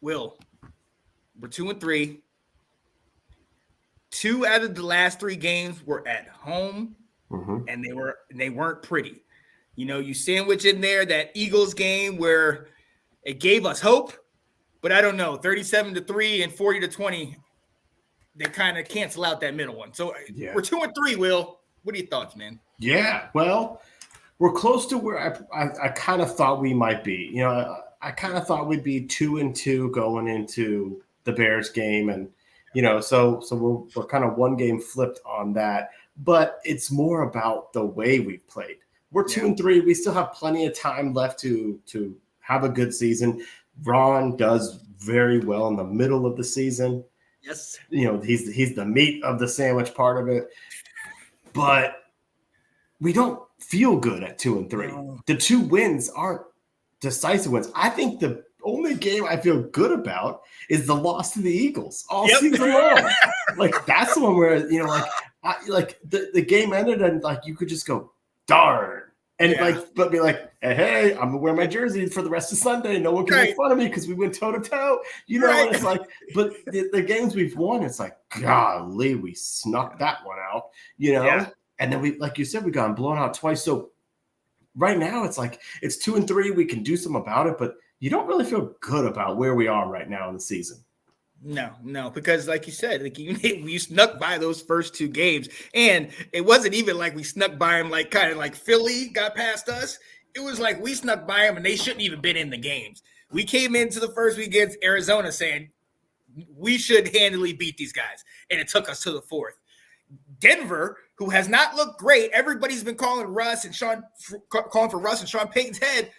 Will, we're 2-3. 2 out of the last 3 games were at home, and they weren't pretty. You know, you sandwich in there that Eagles game where it gave us hope, but I don't know, 37-3 and 40-20, they kind of cancel out that middle one. So we're 2-3. Will, what are your thoughts, man? Yeah, well, we're close to where I kind of thought we might be. You know, I kind of thought we'd be 2-2 going into the Bears game, and you know, so we're kind of one game flipped on that. But it's more about the way we've played. We're 2-3. We still have plenty of time left to have a good season. Ron does very well in the middle of the season. Yes, you know, he's the meat of the sandwich part of it, but we don't feel good at 2-3. No. The 2 wins aren't decisive wins. I think the only game I feel good about is the loss to the Eagles all season long. Like that's the one where, you know, like the game ended and like you could just go, darn. And but be like, hey, I'm gonna wear my jersey for the rest of Sunday. No one can make fun of me because we went toe to toe. You know, and it's like, but the games we've won, it's like, golly, we snuck that one out. You know, and then we, like you said, we got blown out twice. So right now, it's like it's 2-3. We can do something about it, but you don't really feel good about where we are right now in the season. No, because like you said, like we snuck by those first 2 games, and it wasn't even like we snuck by them like kind of like Philly got past us. It was like we snuck by them, and they shouldn't even been in the games. We came into the first week against Arizona saying we should handily beat these guys, and it took us to the 4th. Denver, who has not looked great, everybody's been calling for Russ and Sean Payton's head.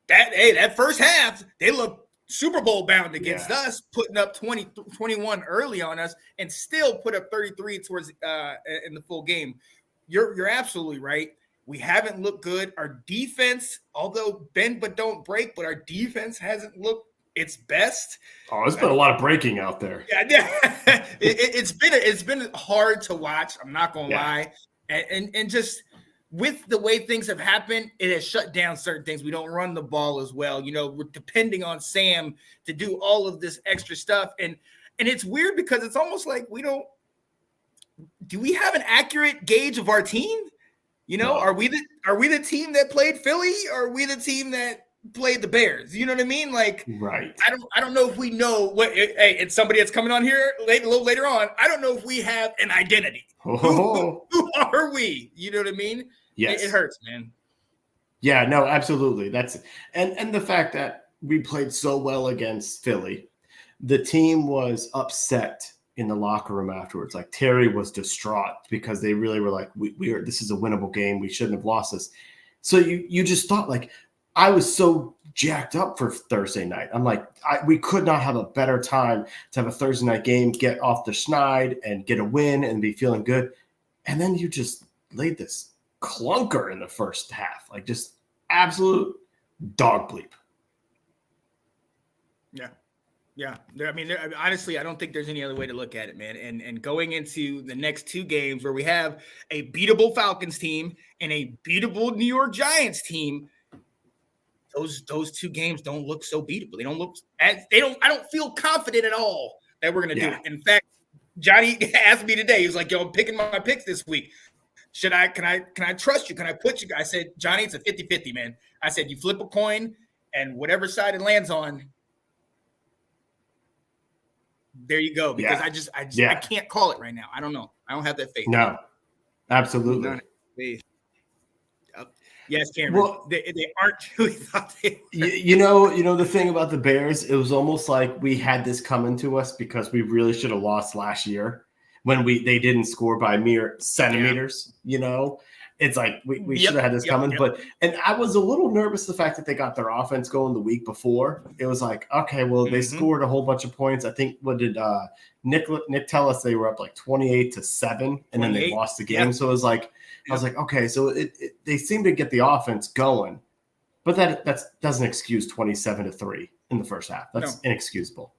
That first half, they look Super Bowl bound against us, putting up 21 early on us, and still put up 33 towards in the full game. You're absolutely right. We haven't looked good. Our defense, although bend but don't break, but our defense hasn't looked its best. Oh, there's been a lot of breaking out there. Yeah, it's been hard to watch. I'm not gonna lie, and just. With the way things have happened, it has shut down certain things. We don't run the ball as well. You know, we're depending on Sam to do all of this extra stuff. And it's weird because it's almost like do we have an accurate gauge of our team? You know, are we the team that played Philly, or are we the team that played the Bears? You know what I mean? Like, right. I don't know if we know what, hey, it's somebody that's coming on here a little later on. I don't know if we have an identity. Who are we? You know what I mean? Yes. It hurts, man. Yeah, no, absolutely. That's and the fact that we played so well against Philly, the team was upset in the locker room afterwards. Like Terry was distraught because they really were like, this is a winnable game. We shouldn't have lost this. So you just thought, like, I was so jacked up for Thursday night. I'm like, we could not have a better time to have a Thursday night game, get off the schneid and get a win and be feeling good. And then you just laid this clunker in the first half, like just absolute dog bleep. Yeah. I mean, honestly, I don't think there's any other way to look at it, man. And going into the next 2 games where we have a beatable Falcons team and a beatable New York Giants team, those 2 games don't look so beatable. I don't feel confident at all that we're going to do it. In fact, Johnny asked me today, he was like, yo, I'm picking my picks this week. Can I trust you? Can I put you? I said, Johnny, it's a 50-50, man. I said, you flip a coin and whatever side it lands on, there you go. Because I can't call it right now. I don't know. I don't have that faith. No, absolutely. Yes, Cameron. Well, they aren't who we thought they were. You know the thing about the Bears, it was almost like we had this coming to us because we really should have lost last year when they didn't score by mere centimeters. You know, it's like we should have had this coming. But and I was a little nervous the fact that they got their offense going the week before. It was like, okay, well, they scored a whole bunch of points. I think what did Nick tell us? They were up like 28-7, and then they lost the game. So it was like. I was like, okay, so they seem to get the offense going, but that doesn't excuse 27-3 in the first half. That's inexcusable.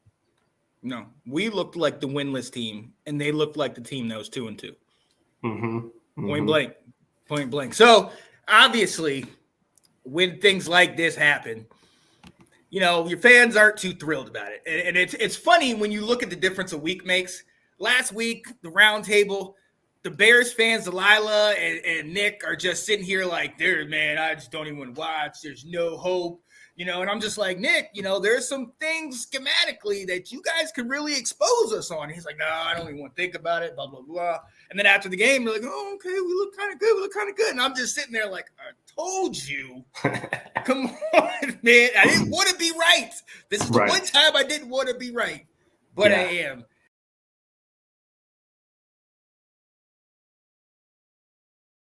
No, we looked like the winless team, and they looked like the team that was 2-2. Point blank. So obviously, when things like this happen, your fans aren't too thrilled about it. And it's funny when you look at the difference a week makes. Last week, the roundtable, the Bears fans, Delilah and Nick, are just sitting here like, man, I just don't even want to watch. There's no hope. And I'm just like, Nick, there's some things schematically that you guys could really expose us on. And he's like, no, I don't even want to think about it, blah, blah, blah. And then after the game, they're like, oh, okay, we look kind of good. And I'm just sitting there like, I told you. Come on, man. I didn't want to be right. This is the one time I didn't want to be right. But I am.